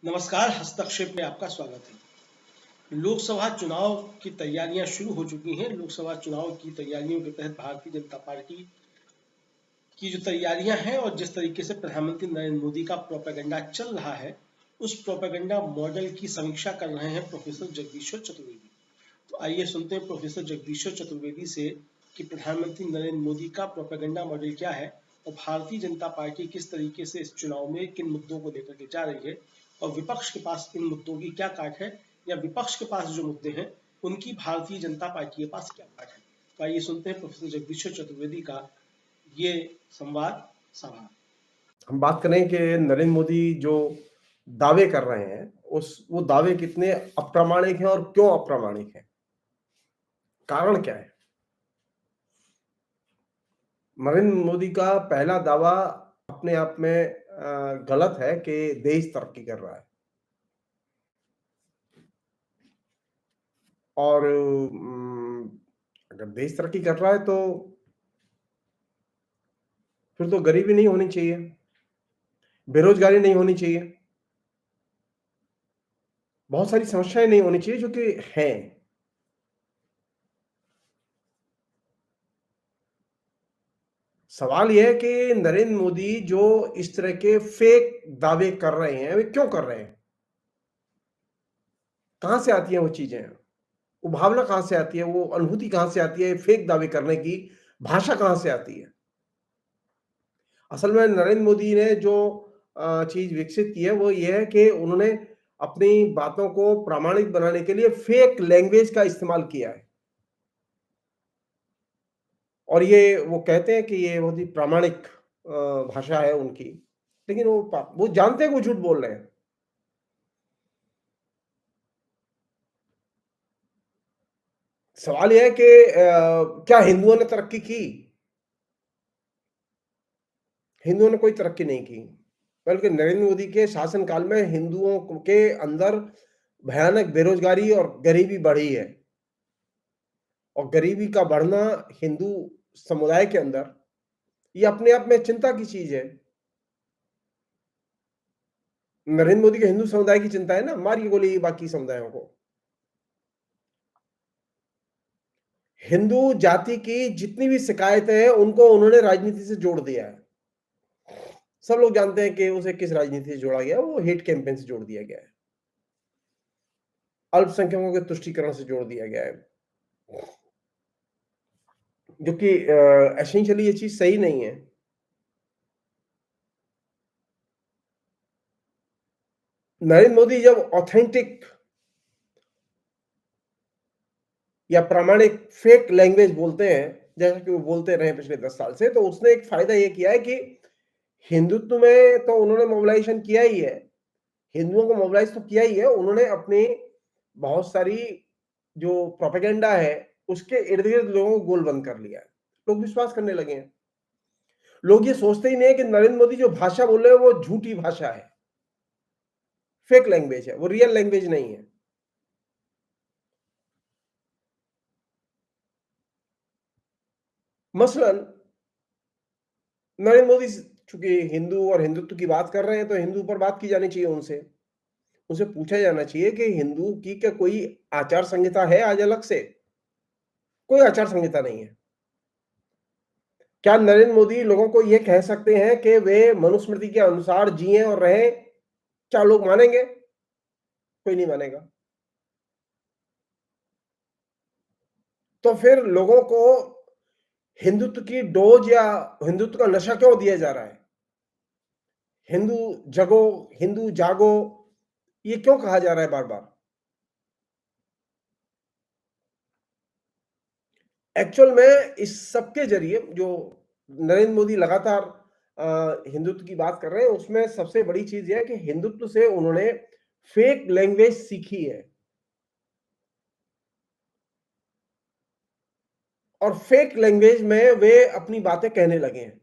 नमस्कार, हस्तक्षेप में आपका स्वागत है। लोकसभा चुनाव की तैयारियां शुरू हो चुकी हैं। लोकसभा चुनाव की तैयारियों के तहत भारतीय जनता पार्टी की जो तैयारियां हैं और जिस तरीके से प्रधानमंत्री नरेंद्र मोदी का प्रोपेगेंडा चल रहा है, उस प्रोपेगेंडा मॉडल की समीक्षा कर रहे हैं प्रोफेसर जगदीश्वर चतुर्वेदी। तो आइए सुनते हैं प्रोफेसर जगदीश्वर चतुर्वेदी से कि प्रधानमंत्री नरेंद्र मोदी का प्रोपेगेंडा मॉडल क्या है और भारतीय जनता पार्टी किस तरीके से इस चुनाव में किन मुद्दों को लेकर के जा रही है और विपक्ष के पास इन मुद्दों की क्या काट है, या विपक्ष के पास जो मुद्दे हैं उनकी भारतीय जनता पार्टी के पास क्या काट है। तो आइए सुनते हैं प्रोफेसर जगदीश्वर चतुर्वेदी का ये संवाद सभा। हम बात करें कि नरेंद्र मोदी जो दावे कर रहे हैं वो दावे कितने अप्रामाणिक हैं और क्यों अप्रामाणिक हैं, कारण क्या है। नरेंद्र मोदी का पहला दावा अपने आप में गलत है कि देश तरक्की कर रहा है, और अगर देश तरक्की कर रहा है तो फिर तो गरीबी नहीं होनी चाहिए, बेरोजगारी नहीं होनी चाहिए, बहुत सारी समस्याएं नहीं होनी चाहिए जो कि हैं। सवाल यह है कि नरेंद्र मोदी जो इस तरह के फेक दावे कर रहे हैं, वे क्यों कर रहे हैं, कहां से आती हैं वो चीजें, वो भावना कहां से आती है, वो अनुभूति कहां से आती है, फेक दावे करने की भाषा कहां से आती है। असल में नरेंद्र मोदी ने जो चीज विकसित की है वो ये है कि उन्होंने अपनी बातों को प्रामाणिक बनाने के लिए फेक लैंग्वेज का इस्तेमाल किया है, और ये वो कहते हैं कि ये बहुत ही प्रामाणिक भाषा है उनकी, लेकिन वो जानते हैं कि वो झूठ बोल रहे हैं। सवाल यह है कि क्या हिंदुओं ने तरक्की की? हिंदुओं ने कोई तरक्की नहीं की, बल्कि नरेंद्र मोदी के शासनकाल में हिंदुओं के अंदर भयानक बेरोजगारी और गरीबी बढ़ी है, और गरीबी का बढ़ना हिंदू समुदाय के अंदर ये अपने आप में चिंता की चीज है। नरेंद्र मोदी के हिंदू समुदाय की चिंता है ना, मारिए गोली बाकी समुदायों को। हिंदू जाति की जितनी भी शिकायतें हैं उनको उन्होंने राजनीति से जोड़ दिया है। सब लोग जानते हैं कि उसे किस राजनीति से जोड़ा गया, वो हेट कैंपेन से जोड़ दिया गया है, अल्पसंख्यकों के तुष्टीकरण से जोड़ दिया गया है, जो कि एसेंशियली ये चीज सही नहीं है। नरेंद्र मोदी जब ऑथेंटिक या प्रामाणिक फेक लैंग्वेज बोलते हैं, जैसा कि वो बोलते रहे पिछले 10 साल से, तो उसने एक फायदा ये किया है कि हिंदुत्व में तो उन्होंने मोबिलाइजेशन किया ही है, हिंदुओं को मोबिलाइज तो किया ही है, उन्होंने अपनी बहुत सारी जो प्रोपेगेंडा है उसके इर्द गिर्द लोगों को गोलबंद कर लिया है। लोग विश्वास करने लगे हैं। लोग ये सोचते ही नहीं है कि नरेंद्र मोदी जो भाषा बोल रहे हैं वो झूठी भाषा है, फेक लैंग्वेज है, वो रियल लैंग्वेज नहीं है। मसलन नरेंद्र मोदी चूंकि हिंदू और हिंदुत्व की बात कर रहे हैं, तो हिंदू पर बात की जानी चाहिए। उनसे पूछा जाना चाहिए कि हिंदू की क्या कोई आचार संहिता है आज अलग से? कोई आचार संहिता नहीं है। क्या नरेंद्र मोदी लोगों को यह कह सकते हैं कि वे मनुस्मृति के अनुसार जिए और रहें? क्या लोग मानेंगे? कोई नहीं मानेगा। तो फिर लोगों को हिंदुत्व की डोज या हिंदुत्व का नशा क्यों दिया जा रहा है? हिंदू जगो, हिंदू जागो, ये क्यों कहा जा रहा है बार बार? एक्चुअल में इस सब के जरिए जो नरेंद्र मोदी लगातार हिंदुत्व की बात कर रहे हैं, उसमें सबसे बड़ी चीज यह है कि हिंदुत्व से उन्होंने फेक लैंग्वेज सीखी है, और फेक लैंग्वेज में वे अपनी बातें कहने लगे हैं।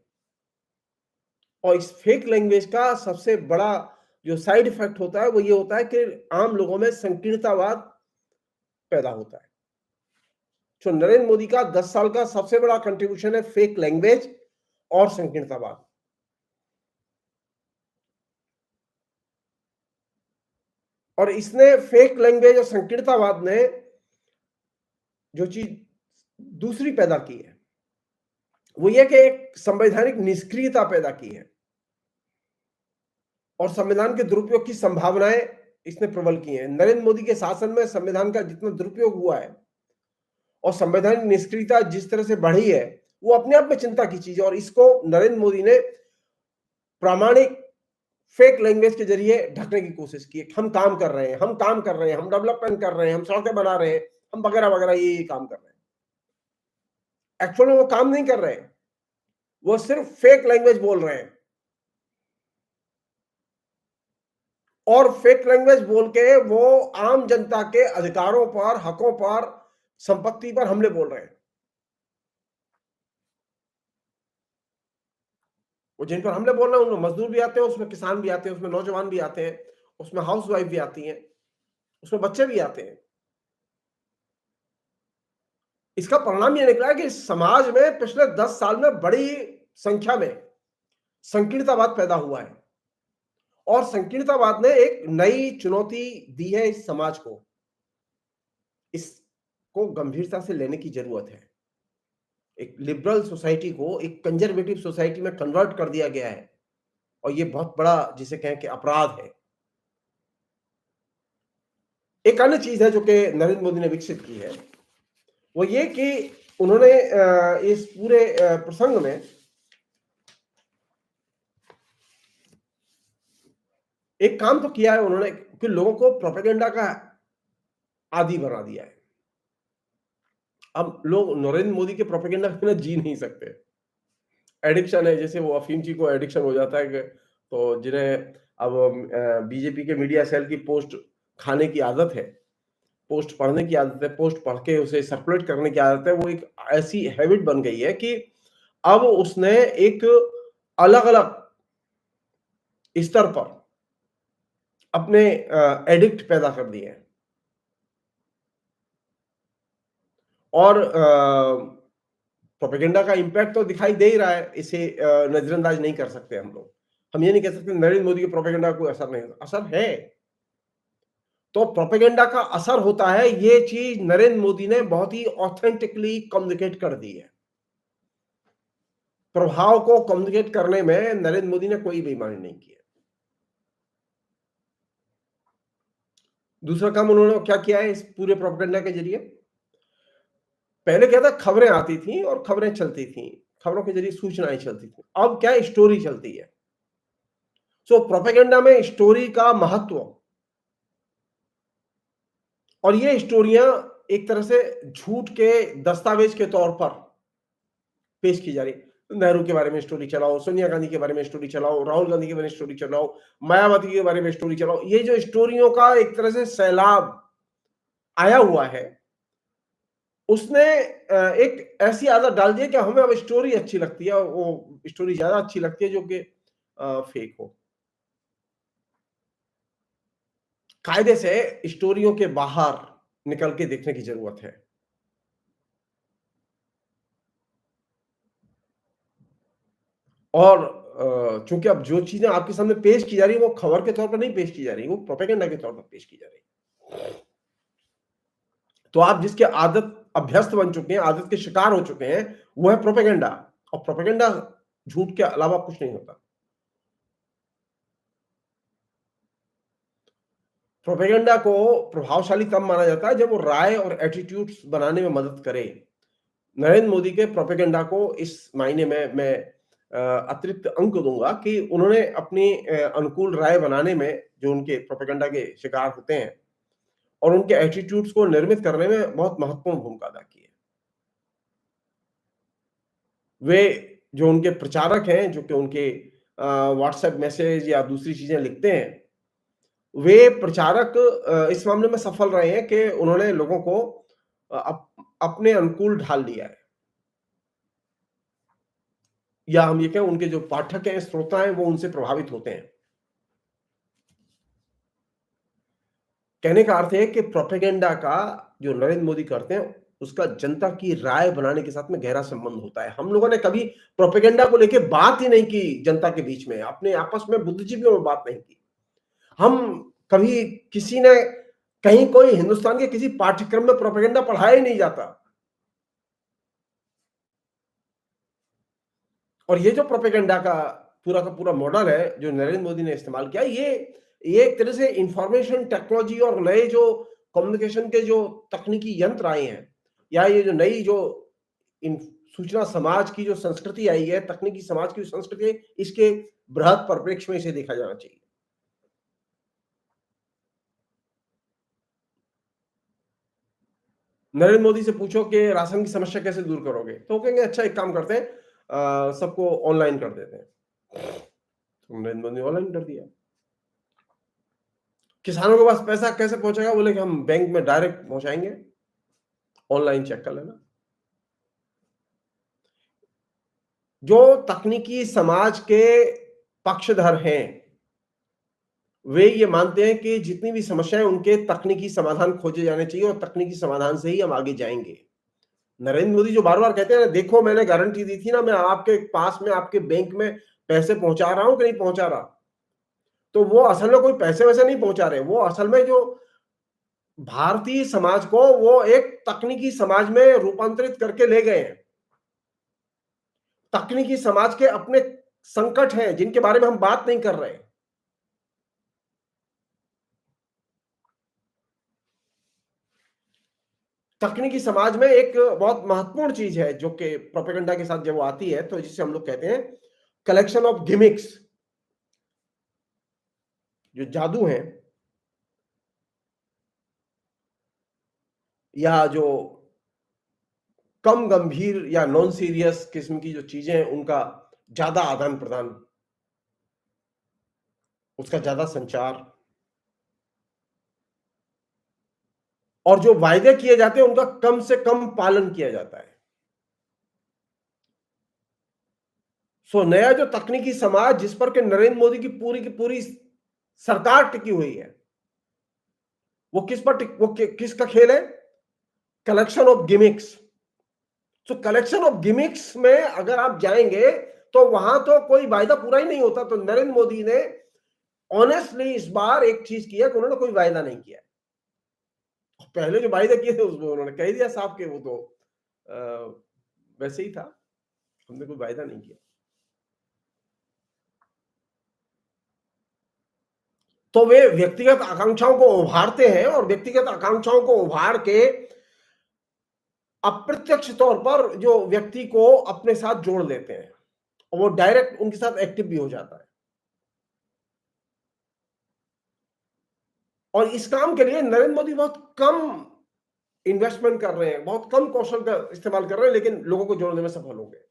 और इस फेक लैंग्वेज का सबसे बड़ा जो साइड इफेक्ट होता है वो ये होता है कि आम लोगों में संकीर्णतावाद पैदा होता है। तो नरेंद्र मोदी का 10 साल का सबसे बड़ा कंट्रीब्यूशन है फेक लैंग्वेज और संकीर्णतावाद। और इसने फेक लैंग्वेज और संकीर्णतावाद ने जो चीज दूसरी पैदा की है वो ये कि एक संवैधानिक निष्क्रियता पैदा की है और संविधान के दुरुपयोग की संभावनाएं इसने प्रबल की हैं। नरेंद्र मोदी के शासन में संविधान का जितना दुरुपयोग हुआ है और संवैधानिक निष्क्रियता जिस तरह से बढ़ी है वो अपने आप में चिंता की चीज है और इसको नरेंद्र मोदी ने प्रामाणिक फेक लैंग्वेज के जरिए ढकने की कोशिश की। हम काम कर रहे हैं, हम काम कर रहे हैं, हम डेवलपमेंट कर रहे हैं, हम सड़कें बना रहे हैं, हम वगैरह वगैरह ये काम कर रहे हैं। एक्चुअल में वो काम नहीं कर रहे हैं, वो सिर्फ फेक लैंग्वेज बोल रहे हैं और फेक लैंग्वेज बोल के वो आम जनता के अधिकारों पर, हकों पर, संपत्ति पर हमले बोल रहे हैं। वो जिन पर हमले बोल रहे हैं उनमें मजदूर भी आते हैं, उसमें किसान भी आते हैं, उसमें नौजवान भी आते हैं, उसमें हाउसवाइफ भी आती हैं, उसमें बच्चे भी आते हैं। इसका परिणाम यह निकला है कि समाज में पिछले 10 साल में बड़ी संख्या में संकीर्णतावाद पैदा हुआ है और संकीर्णतावाद ने एक नई चुनौती दी है इस समाज को। इसको गंभीरता से लेने की जरूरत है। एक लिबरल सोसाइटी को एक कंजर्वेटिव सोसाइटी में कन्वर्ट कर दिया गया है और ये बहुत बड़ा जिसे कहें कि अपराध है। एक अन्य चीज है जो कि नरेंद्र मोदी ने विकसित की है वो ये कि उन्होंने इस पूरे प्रसंग में एक काम तो किया है उन्होंने कि लोगों को प्रोपेगेंडा का आदी बना दिया है। अब लोग नरेंद्र मोदी के प्रोपेगेंडा बिना जी नहीं सकते। एडिक्शन है, जैसे वो अफीम जी को एडिक्शन हो जाता है कि तो जिन्हें अब बीजेपी के मीडिया सेल की पोस्ट खाने की आदत है, पोस्ट पढ़ने की आदत है, पोस्ट पढ़ के उसे सर्कुलेट करने की आदत है, वो एक ऐसी हैबिट बन गई है कि अब उसने एक अलग-अलग स्तर पर अपने एडिक्ट पैदा कर दिए हैं और प्रोपेगेंडा का इम्पैक्ट तो दिखाई दे ही रहा है। इसे नजरअंदाज नहीं कर सकते हम लोग। हम ये नहीं कह सकते नरेंद्र मोदी के प्रोपेगेंडा का कोई असर नहीं, असर है। तो प्रोपेगेंडा का असर होता है, ये चीज नरेंद्र मोदी ने बहुत ही ऑथेंटिकली कम्युनिकेट कर दी है। प्रभाव को कम्युनिकेट करने में नरेंद्र मोदी ने कोई बेईमानी नहीं की है। दूसरा काम उन्होंने क्या किया है इस पूरे प्रोपेगेंडा के जरिए? पहले क्या था, खबरें आती थी और खबरें चलती थी, खबरों के जरिए सूचनाएं चलती थी। अब क्या स्टोरी चलती है। सो प्रोपेगेंडा में स्टोरी का महत्व और ये स्टोरियां एक तरह से झूठ के दस्तावेज के तौर पर पेश की जा रही। नेहरू के बारे में स्टोरी चलाओ, सोनिया गांधी के बारे में स्टोरी चलाओ, राहुल गांधी के बारे में स्टोरी चलाओ, मायावती के बारे में स्टोरी चलाओ। ये जो स्टोरियों का एक तरह से सैलाब आया हुआ है उसने एक ऐसी आदत डाल दी है कि हमें अब स्टोरी अच्छी लगती है, वो स्टोरी ज्यादा अच्छी लगती है जो कि फेक हो। कायदे से स्टोरियों के बाहर निकल के देखने की जरूरत है। और चूंकि अब जो चीजें आपके सामने पेश की जा रही है वो खबर के तौर पर नहीं पेश की जा रही, वो प्रोपेगेंडा के तौर पर पेश की जा रही। तो आप जिसके आदत अभ्यस्त बन चुके हैं, आदत के शिकार हो चुके हैं, वो है प्रोपेगेंडा। और प्रोपेगेंडा झूठ के अलावा कुछ नहीं होता। प्रोपेगेंडा को प्रभावशाली तब माना जाता है जब वो राय और एटीट्यूड्स बनाने में मदद करे। नरेंद्र मोदी के प्रोपेगेंडा को इस मायने में मैं अतिरिक्त अंक दूंगा कि उन्होंने अपनी अनुकूल राय बनाने में जो उनके प्रोपेगेंडा के शिकार होते हैं और उनके एटीट्यूड्स को निर्मित करने में बहुत महत्वपूर्ण भूमिका अदा की है। वे जो उनके प्रचारक हैं, जो कि उनके व्हाट्सएप मैसेज या दूसरी चीजें लिखते हैं, वे प्रचारक इस मामले में सफल रहे हैं कि उन्होंने लोगों को अपने अनुकूल ढाल लिया है, या हम ये कहें उनके जो पाठक हैं, श्रोता हैं, वो उनसे प्रभावित होते हैं। कहने का अर्थ है कि प्रोपेगेंडा का जो नरेंद्र मोदी करते हैं उसका जनता की राय बनाने के साथ में गहरा संबंध होता है। हम लोगों ने कभी प्रोपेगेंडा को लेकर बात ही नहीं की जनता के बीच में, अपने आपस में बुद्धिजीवियों में बात नहीं की। हम कभी किसी ने कहीं कोई हिंदुस्तान के किसी पाठ्यक्रम में प्रोपेगेंडा पढ़ाया ही नहीं जाता। और ये जो प्रोपेगेंडा का पूरा मॉडल है जो नरेंद्र मोदी ने इस्तेमाल किया, ये एक तरह से इंफॉर्मेशन टेक्नोलॉजी और नए जो कम्युनिकेशन के जो तकनीकी यंत्र आए हैं, या ये जो नई जो सूचना समाज की जो संस्कृति आई है, तकनीकी समाज की संस्कृति, इसके बृहद परिप्रेक्ष्य में इसे देखा जाना चाहिए। नरेंद्र मोदी से पूछो कि राशन की समस्या कैसे दूर करोगे, तो कहेंगे अच्छा एक काम करते हैं, सबको ऑनलाइन कर देते हैं। तो नरेंद्र मोदी ने ऑनलाइन कर दिया। किसानों के पास पैसा कैसे पहुंचेगा, बोले कि हम बैंक में डायरेक्ट पहुंचाएंगे, ऑनलाइन चेक कर लेना। जो तकनीकी समाज के पक्षधर हैं, वे ये मानते हैं कि जितनी भी समस्याएं उनके तकनीकी समाधान खोजे जाने चाहिए और तकनीकी समाधान से ही हम आगे जाएंगे। नरेंद्र मोदी जो बार बार कहते हैं ना, देखो मैंने गारंटी दी थी ना, मैं आपके पास में आपके बैंक में पैसे पहुंचा रहा हूं कि नहीं पहुंचा रहा, तो वो असल में कोई पैसे वैसे नहीं पहुंचा रहे, वो असल में जो भारतीय समाज को वो एक तकनीकी समाज में रूपांतरित करके ले गए हैं। तकनीकी समाज के अपने संकट हैं जिनके बारे में हम बात नहीं कर रहे। तकनीकी समाज में एक बहुत महत्वपूर्ण चीज है जो कि प्रोपेगेंडा के साथ जब वो आती है, तो जिसे हम लोग कहते हैं कलेक्शन ऑफ गिमिक्स, जो जादू है या जो कम गंभीर या नॉन सीरियस किस्म की जो चीजें हैं, उनका ज्यादा आदान प्रदान, उसका ज्यादा संचार, और जो वायदे किए जाते हैं उनका कम से कम पालन किया जाता है। सो नया जो तकनीकी समाज जिस पर के नरेंद्र मोदी की पूरी सरकार टिकी हुई है, वो किसका खेल है? Collection of gimmicks. तो कलेक्शन ऑफ गिमिक्स में अगर आप जाएंगे तो वहां तो कोई वायदा पूरा ही नहीं होता। तो नरेंद्र मोदी ने ऑनेस्टली इस बार एक चीज किया कि उन्होंने कोई वायदा नहीं किया। पहले जो वायदे किए थे उसमें उन्होंने कह दिया साहब के वो तो वैसे ही था, हमने कोई वायदा नहीं किया। तो वे व्यक्तिगत आकांक्षाओं को उभारते हैं और व्यक्तिगत आकांक्षाओं को उभार के अप्रत्यक्ष तौर पर जो व्यक्ति को अपने साथ जोड़ लेते हैं और वो डायरेक्ट उनके साथ एक्टिव भी हो जाता है। और इस काम के लिए नरेंद्र मोदी बहुत कम इन्वेस्टमेंट कर रहे हैं, बहुत कम कौशल का इस्तेमाल कर रहे हैं, लेकिन लोगों को जोड़ने में सफल हो गए।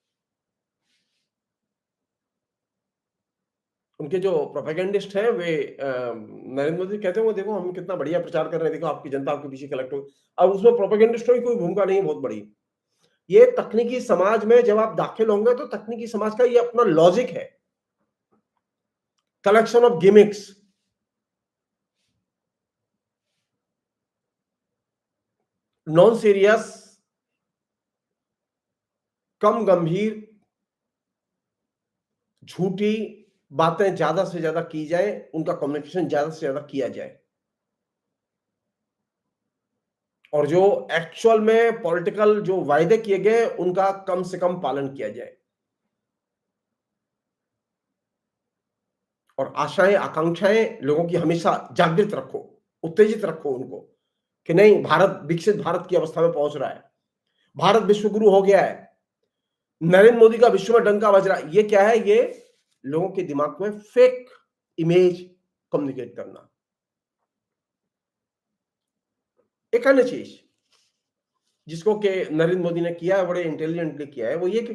उनके जो प्रोपेगेंडिस्ट हैं वे नरेंद्र मोदी कहते हैं वो देखो हम कितना बढ़िया प्रचार कर रहे हैं, देखो आपकी जनता आपके पीछे कलेक्ट हो। अब उसमें प्रोपेगेंडिस्टों की कोई भूमिका नहीं है बहुत बड़ी। ये तकनीकी समाज में जब आप दाखिल होंगे तो तकनीकी समाज का ये अपना लॉजिक है, collection of gimmicks. Non serious, कम गंभीर, झूठी बातें ज्यादा से ज्यादा की जाए, उनका कम्युनिकेशन ज्यादा से ज्यादा किया जाए, और जो एक्चुअल में पॉलिटिकल जो वायदे किए गए उनका कम से कम पालन किया जाए। और आशाएं आकांक्षाएं लोगों की हमेशा जागृत रखो, उत्तेजित रखो उनको कि नहीं, भारत विकसित भारत की अवस्था में पहुंच रहा है, भारत विश्वगुरु हो गया है, नरेंद्र मोदी का विश्व में डंका बज रहा है। ये क्या है? ये लोगों के दिमाग में फेक इमेज कम्युनिकेट करना। एक अन्य चीज जिसको कि नरेंद्र मोदी ने किया है, बड़े इंटेलिजेंटली किया है, वो ये कि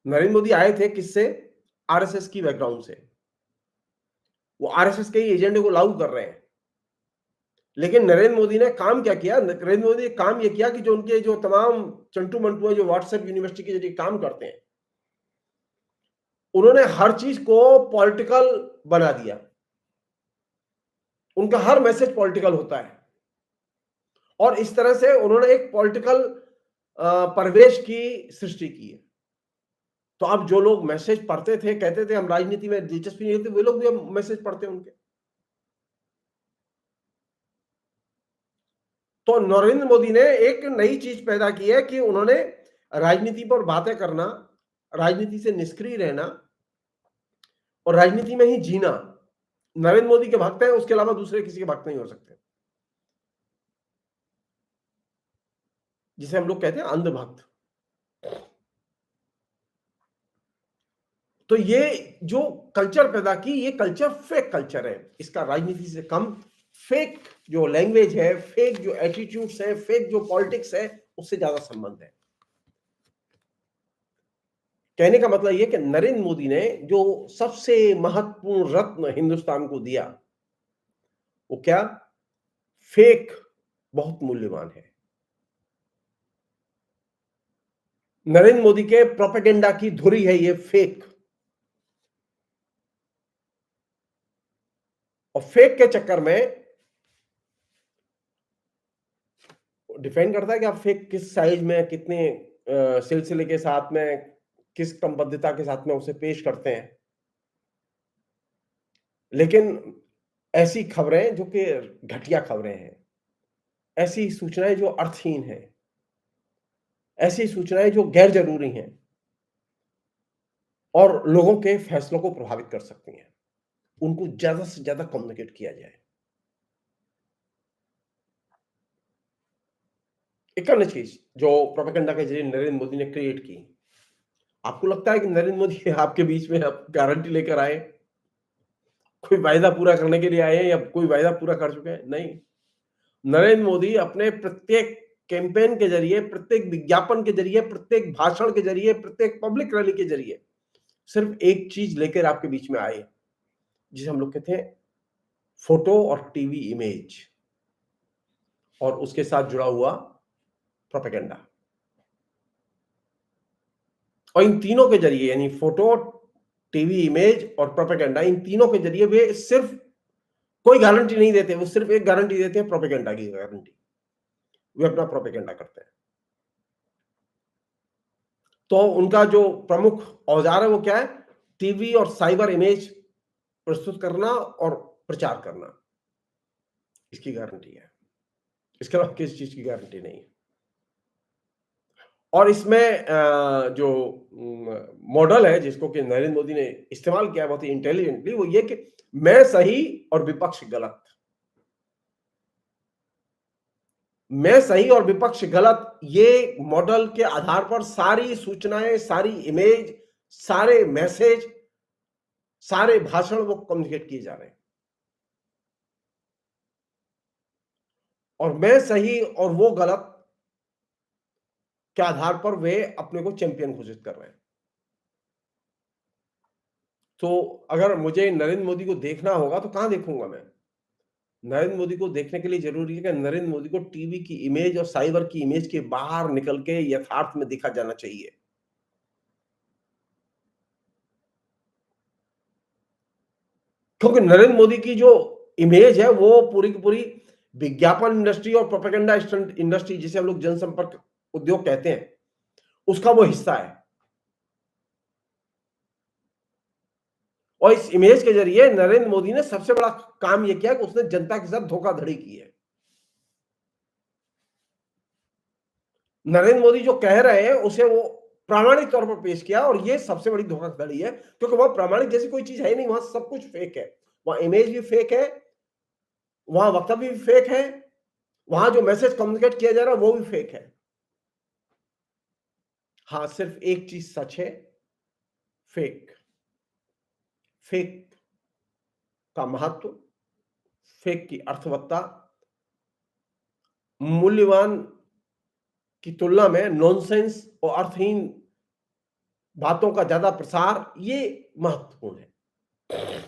नरेंद्र मोदी आए थे किससे? आरएसएस की बैकग्राउंड से। वो आरएसएस के एजेंडे को लागू कर रहे हैं। लेकिन नरेंद्र मोदी ने काम क्या किया? नरेंद्र मोदी ने काम यह किया कि जो उनके जो तमाम चंटू मंटू जो व्हाट्सएप यूनिवर्सिटी के जरिए काम करते हैं, उन्होंने हर चीज को पॉलिटिकल बना दिया। उनका हर मैसेज पॉलिटिकल होता है और इस तरह से उन्होंने एक पॉलिटिकल परिवेश की सृष्टि की है। तो अब जो लोग मैसेज पढ़ते थे, कहते थे हम राजनीति में दिलचस्पी नहीं होती, वे लोग भी अब मैसेज पढ़ते हैं उनके। तो नरेंद्र मोदी ने एक नई चीज पैदा की है कि उन्होंने राजनीति पर बातें करना, राजनीति से निष्क्रिय रहना और राजनीति में ही जीना। नरेंद्र मोदी के भक्त हैं, उसके अलावा दूसरे किसी के भक्त नहीं हो सकते, जिसे हम लोग कहते हैं अंधभक्त। तो ये जो कल्चर पैदा की, ये कल्चर फेक कल्चर है। इसका राजनीति से कम फेक जो लैंग्वेज है, फेक जो एटीट्यूड्स है, फेक जो पॉलिटिक्स है, उससे ज्यादा संबंध है। कहने का मतलब यह कि नरेंद्र मोदी ने जो सबसे महत्वपूर्ण रत्न हिंदुस्तान को दिया, वो क्या? फेक बहुत मूल्यवान है। नरेंद्र मोदी के प्रोपेगेंडा की धुरी है ये फेक। और फेक के चक्कर में डिपेंड करता है कि आप फेक किस साइज में, कितने सिलसिले के साथ में, किस क्रमबद्धता के साथ में उसे पेश करते हैं। लेकिन ऐसी खबरें जो कि घटिया खबरें हैं, ऐसी सूचनाएं जो अर्थहीन हैं, ऐसी सूचनाएं जो गैर जरूरी हैं और लोगों के फैसलों को प्रभावित कर सकती हैं, उनको ज्यादा से ज्यादा कम्युनिकेट किया जाए। एक अन्य चीज जो प्रोपेगेंडा के जरिए नरेंद्र मोदी ने क्रिएट की, आपको लगता है कि नरेंद्र मोदी आपके बीच में अब गारंटी लेकर आए, कोई वायदा पूरा करने के लिए आए हैं या कोई वायदा पूरा कर चुके हैं? नहीं। नरेंद्र मोदी अपने प्रत्येक कैंपेन के जरिए, प्रत्येक विज्ञापन के जरिए, प्रत्येक भाषण के जरिए, प्रत्येक पब्लिक रैली के जरिए सिर्फ एक चीज लेकर आपके बीच में आए, जिसे हम लोग कहते हैं फोटो और टीवी इमेज, और उसके साथ जुड़ा हुआ प्रोपेगेंडा। और इन तीनों के जरिए, यानी फोटो, टीवी इमेज और प्रोपेगेंडा, इन तीनों के जरिए वे सिर्फ कोई गारंटी नहीं देते, वो सिर्फ एक गारंटी देते हैं, प्रोपेगेंडा की गारंटी। वे अपना प्रोपेगेंडा करते हैं। तो उनका जो प्रमुख औजार है वो क्या है? टीवी और साइबर इमेज प्रस्तुत करना और प्रचार करना, इसकी गारंटी है। इसके अलावा किसी चीज की गारंटी नहीं है। और इसमें जो मॉडल है जिसको कि नरेंद्र मोदी ने इस्तेमाल किया बहुत ही इंटेलिजेंटली, वो ये कि मैं सही और विपक्ष गलत। मैं सही और विपक्ष गलत, ये मॉडल के आधार पर सारी सूचनाएं, सारी इमेज, सारे मैसेज, सारे भाषण वो कम्युनिकेट किए जा रहे हैं। और मैं सही और वो गलत के आधार पर वे अपने को चैंपियन घोषित कर रहे हैं। तो अगर मुझे नरेंद्र मोदी को देखना होगा तो कहां देखूंगा मैं? नरेंद्र मोदी को देखने के लिए जरूरी है कि नरेंद्र मोदी को टीवी की इमेज और साइबर की इमेज के बाहर निकल के यथार्थ में देखा जाना चाहिए। क्योंकि नरेंद्र मोदी की जो इमेज है वो पूरी की पूरी विज्ञापन इंडस्ट्री और प्रोपेगेंडा इंडस्ट्री, जिसे हम लोग जनसंपर्क उद्योग कहते हैं, उसका वो हिस्सा है। और इस इमेज के जरिए नरेंद्र मोदी ने सबसे बड़ा काम यह किया कि उसने जनता के साथ धोखाधड़ी की है। नरेंद्र मोदी जो कह रहे हैं उसे वो प्रामाणिक तौर पर पेश किया, और ये सबसे बड़ी धोखाधड़ी है, क्योंकि वह प्रामाणिक जैसी कोई चीज है नहीं। वहां सब कुछ फेक है। वहां इमेज भी फेक है, वहां वक्तव्य भी फेक है, वहां जो मैसेज कम्युनिकेट किया जा रहा है वो भी फेक है। हाँ, सिर्फ एक चीज सच है, फेक। फेक का महत्व, फेक की अर्थवत्ता, मूल्यवान की तुलना में नॉनसेंस और अर्थहीन बातों का ज्यादा प्रसार, ये महत्वपूर्ण है।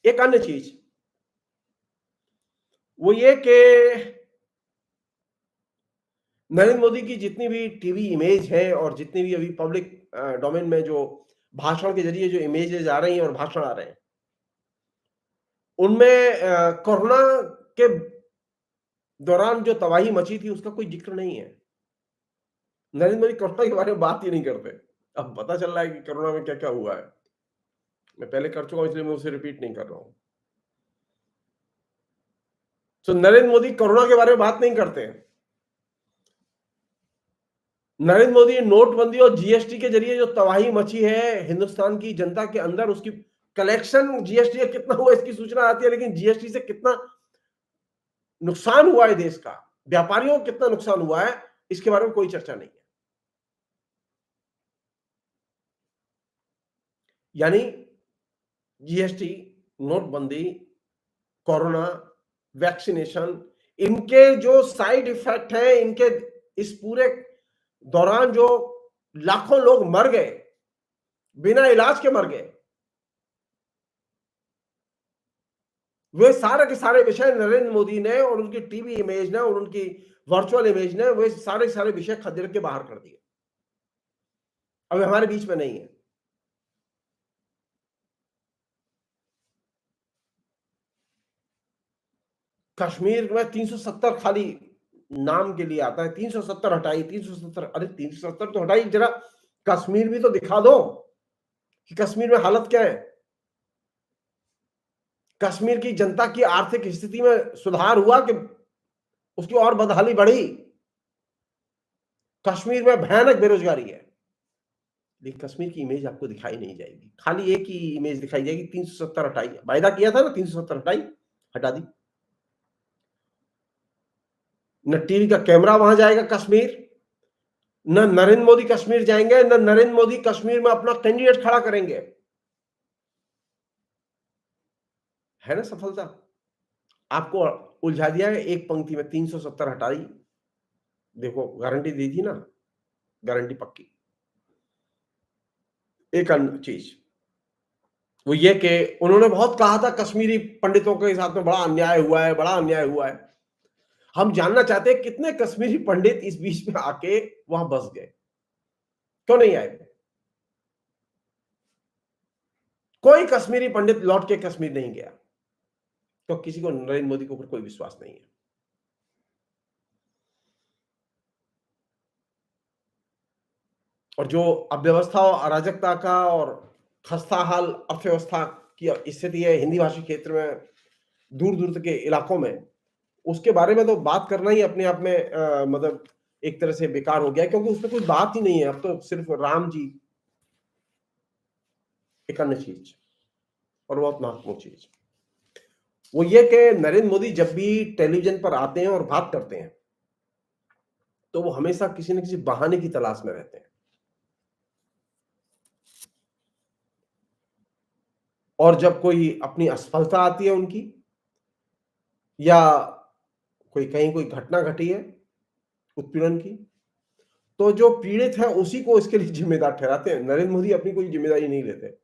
एक अन्य चीज वो ये कि नरेंद्र मोदी की जितनी भी टीवी इमेज है और जितनी भी अभी पब्लिक डोमेन में जो भाषण के जरिए जो इमेजेस आ रही हैं और भाषण आ रहे हैं, उनमें कोरोना के दौरान जो तबाही मची थी उसका कोई जिक्र नहीं है। नरेंद्र मोदी कोरोना के बारे में बात ही नहीं करते। अब पता चल रहा है कि कोरोना में क्या क्या हुआ है। मैं पहले कर चुका हूं, इसलिए मैं उसे रिपीट नहीं कर रहा हूं। तो नरेंद्र मोदी कोरोना के बारे में बात नहीं करते हैं। नरेंद्र मोदी नोटबंदी और जीएसटी के जरिए जो तबाही मची है हिंदुस्तान की जनता के अंदर, उसकी कलेक्शन जीएसटी का कितना हुआ इसकी सूचना आती है, लेकिन जीएसटी से कितना नुकसान हुआ है देश का, व्यापारियों को कितना नुकसान हुआ है, इसके बारे में कोई चर्चा नहीं है। यानी जीएसटी, नोटबंदी, कोरोना, वैक्सीनेशन, इनके जो साइड इफेक्ट हैं, इनके इस पूरे दौरान जो लाखों लोग मर गए, बिना इलाज के मर गए, वे सारे के सारे विषय नरेंद्र मोदी ने और उनकी टीवी इमेज ने और उनकी वर्चुअल इमेज ने वे सारे विषय खदेड़ के बाहर कर दिए। अब हमारे बीच में नहीं है। कश्मीर में 370 खाली नाम के लिए आता है, 370 हटाई, 370, अरे 370 तो हटाई, जरा कश्मीर भी तो दिखा दो कि कश्मीर में हालत क्या है। कश्मीर की जनता की आर्थिक स्थिति में सुधार हुआ कि उसकी और बदहाली बढ़ी? कश्मीर में भयानक बेरोजगारी है, लेकिन कश्मीर की इमेज आपको दिखाई नहीं जाएगी। खाली एक ही इमेज दिखाई जाएगी, 370 हटाई। वायदा किया था ना, 370 हटाई, हटा दी। न टीवी का कैमरा वहां जाएगा कश्मीर, न नरेंद्र मोदी कश्मीर जाएंगे, न नरेंद्र मोदी कश्मीर में अपना कैंडिडेट खड़ा करेंगे। है ना सफलता? आपको उलझा दिया है एक पंक्ति में, 370 हटाई। देखो गारंटी दी थी ना, गारंटी पक्की। एक अन्य चीज वो ये कि उन्होंने बहुत कहा था कश्मीरी पंडितों के साथ में बड़ा अन्याय हुआ है, बड़ा अन्याय हुआ है। हम जानना चाहते हैं कितने कश्मीरी पंडित इस बीच में आके वहां बस गए, क्यों नहीं आए? कोई कश्मीरी पंडित लौट के कश्मीर नहीं गया, तो किसी को नरेंद्र मोदी के ऊपर कोई विश्वास नहीं है। और जो अव्यवस्था और अराजकता का और खस्ता हाल अर्थव्यवस्था की स्थिति है हिंदी भाषी क्षेत्र में, दूर दूर तक के इलाकों में, उसके बारे में तो बात करना ही अपने आप में मतलब एक तरह से बेकार हो गया, क्योंकि उसमें कोई बात ही नहीं है। अब तो सिर्फ राम जी। एक अन्य चीज और बहुत महत्वपूर्ण चीज वो ये कि नरेंद्र मोदी जब भी टेलीविजन पर आते हैं और बात करते हैं, तो वो हमेशा किसी न किसी बहाने की तलाश में रहते हैं। और जब कोई अपनी असफलता आती है उनकी, या कोई कहीं कोई घटना घटी है उत्पीड़न की, तो जो पीड़ित है उसी को इसके लिए जिम्मेदार ठहराते हैं। नरेंद्र मोदी अपनी कोई जिम्मेदारी नहीं लेते।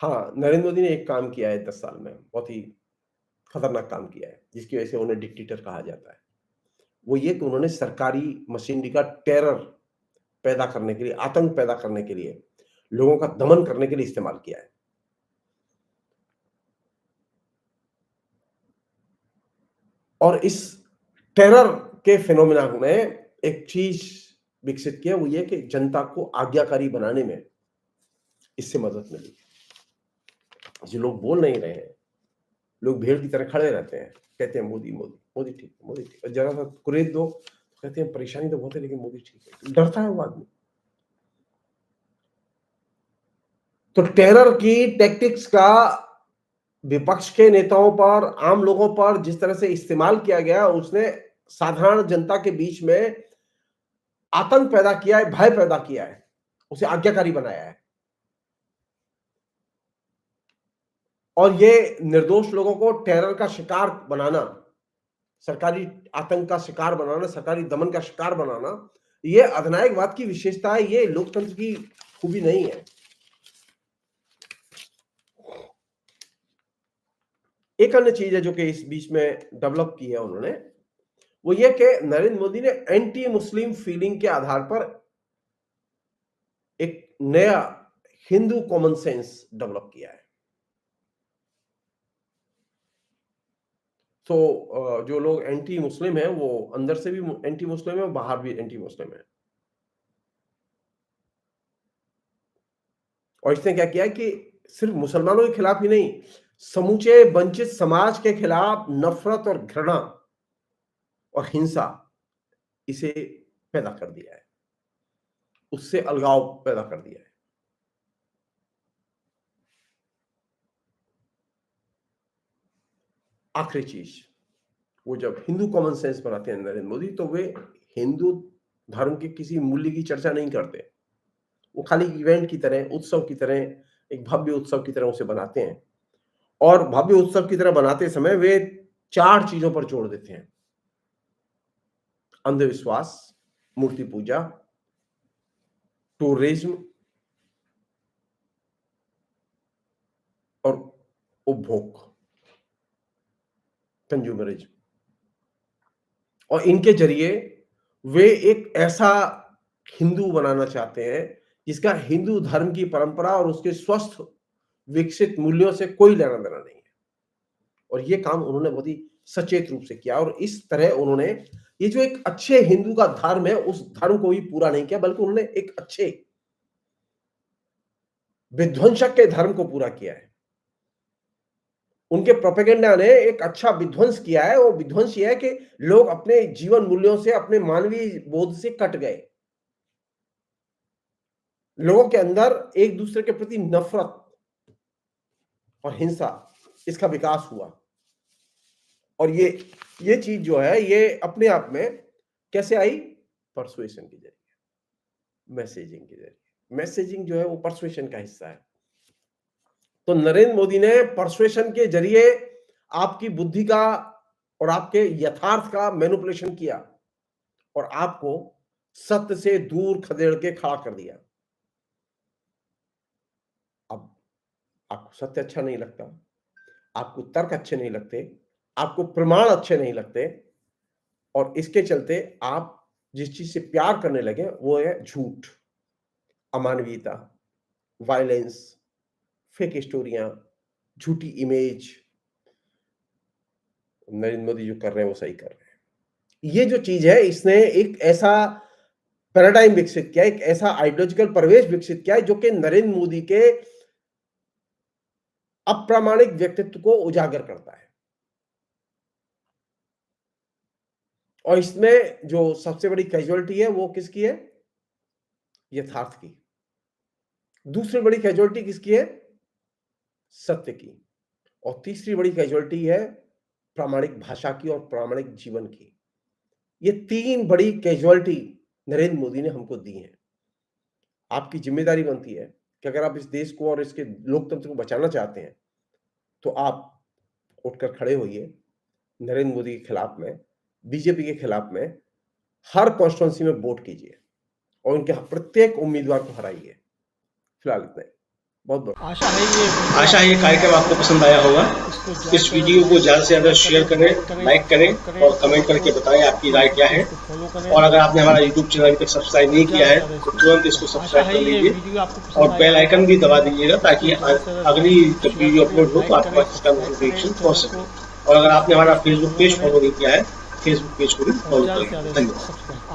हाँ, नरेंद्र मोदी ने एक काम किया है 10 साल में, बहुत ही खतरनाक काम किया है, जिसकी वजह से उन्हें डिक्टेटर कहा जाता है। वो ये कि उन्होंने सरकारी मशीनरी का टेरर पैदा करने के लिए, आतंक पैदा करने के लिए, लोगों का दमन करने के लिए इस्तेमाल किया है। और इस टेरर के फिनोमिना में एक चीज विकसित किया, वो ये कि जनता को आज्ञाकारी बनाने में इससे मदद मिली। जो लोग बोल नहीं रहे हैं, लोग भेड़ की तरह खड़े रहते हैं, कहते हैं मोदी मोदी मोदी ठीक है, मोदी ठीक है। जरा सा कुरेद दो, कहते हैं परेशानी तो बहुत है लेकिन मोदी ठीक है। डरता है वो आदमी। तो टेरर की टैक्टिक्स का विपक्ष के नेताओं पर, आम लोगों पर जिस तरह से इस्तेमाल किया गया, उसने साधारण जनता के बीच में आतंक पैदा किया है, भय पैदा किया है, उसे आज्ञाकारी बनाया है। और ये निर्दोष लोगों को टेरर का शिकार बनाना, सरकारी आतंक का शिकार बनाना, सरकारी दमन का शिकार बनाना, ये अधिनायकवाद की विशेषता है, ये लोकतंत्र की खूबी नहीं है। एक अन्य चीज है जो कि इस बीच में डेवलप की है उन्होंने, वो ये कि नरेंद्र मोदी ने एंटी मुस्लिम फीलिंग के आधार पर एक नया हिंदू कॉमन सेंस डेवलप किया है। तो जो लोग एंटी मुस्लिम हैं वो अंदर से भी एंटी मुस्लिम है और बाहर भी एंटी मुस्लिम है। और इसने क्या किया कि सिर्फ मुसलमानों के खिलाफ ही नहीं, समूचे वंचित समाज के खिलाफ नफरत और घृणा और हिंसा इसे पैदा कर दिया है, उससे अलगाव पैदा कर दिया है। आखिरी चीज, वो जब हिंदू कॉमन सेंस बनाते हैं नरेंद्र मोदी, तो वे हिंदू धर्म के किसी मूल्य की चर्चा नहीं करते। वो खाली इवेंट की तरह, उत्सव की तरह, एक भव्य उत्सव की तरह उसे बनाते हैं। और भव्य उत्सव की तरह बनाते समय वे 4 चीजों पर जोर देते हैं: अंधविश्वास, मूर्ति पूजा, टूरिज्म और उपभोग, कंज्यूमरिज्म। और इनके जरिए वे एक ऐसा हिंदू बनाना चाहते हैं जिसका हिंदू धर्म की परंपरा और उसके स्वस्थ विकसित मूल्यों से कोई लेना देना नहीं है। और ये काम उन्होंने बहुत ही सचेत रूप से किया, और इस तरह उन्होंने ये जो एक अच्छे हिंदू का धर्म है, उस धर्म को भी पूरा नहीं किया, बल्कि उन्होंने एक अच्छे विध्वंसक के धर्म को पूरा किया है। उनके प्रोपेगेंडा ने एक अच्छा विध्वंस किया है। वो विध्वंस ये है कि लोग अपने जीवन मूल्यों से, अपने मानवीय बोध से कट गए। लोगों के अंदर एक दूसरे के प्रति नफरत और हिंसा, इसका विकास हुआ। और ये चीज जो है, ये अपने आप में कैसे आई? परसुएशन के जरिए, मैसेजिंग के जरिए। मैसेजिंग जो है वो परसुएशन का हिस्सा है। तो नरेंद्र मोदी ने परसुएशन के जरिए आपकी बुद्धि का और आपके यथार्थ का मैनिपुलेशन किया और आपको सत्य से दूर खदेड़ के खड़ा कर दिया। अब आपको सत्य अच्छा नहीं लगता, आपको तर्क अच्छे नहीं लगते, आपको प्रमाण अच्छे नहीं लगते, और इसके चलते आप जिस चीज से प्यार करने लगे वो है झूठ, अमानवीयता, वायलेंस, फेक स्टोरियां, झूठी इमेज। नरेंद्र मोदी जो कर रहे हैं वो सही कर रहे हैं। ये जो चीज है, इसने एक ऐसा पैराडाइम विकसित किया, एक ऐसा आइडियोलॉजिकल परिवेश विकसित किया है जो कि नरेंद्र मोदी के अप्रामाणिक व्यक्तित्व को उजागर करता है। और इसमें जो सबसे बड़ी कैजुअलिटी है वो किसकी है? यथार्थ की। दूसरी बड़ी कैजुअलिटी किसकी है? सत्य की। और तीसरी बड़ी कैजुअलिटी है प्रामाणिक भाषा की और प्रामाणिक जीवन की। ये 3 बड़ी कैजुअलिटी नरेंद्र मोदी ने हमको दी है। आपकी जिम्मेदारी बनती है कि अगर आप इस देश को और इसके लोकतंत्र को बचाना चाहते हैं तो आप उठकर खड़े होइए, नरेंद्र मोदी के खिलाफ में, बीजेपी के खिलाफ में हर कॉन्स्टिट्यूएंसी में वोट कीजिए और उनके प्रत्येक उम्मीदवार को हराइए। फिलहाल इतना ही। बहुत बहुत आशा है ये कार्यक्रम आपको पसंद आया होगा। इस वीडियो को ज्यादा से ज्यादा शेयर करें, लाइक करें और कमेंट करके बताएं आपकी राय क्या है। और अगर आपने हमारा यूट्यूब चैनल अभी तक सब्सक्राइब नहीं किया है तो तुरंत इसको सब्सक्राइब कर लीजिए और बेल आइकन भी दबा दीजिएगा ताकि अगली जब वीडियो अपलोड हो तो आपके पास इसका नोटिफिकेशन पहुंच सके। और अगर आपने हमारा फेसबुक पेज फॉलो नहीं किया है, फेसबुक पेज को भी फॉलो करें। धन्यवाद।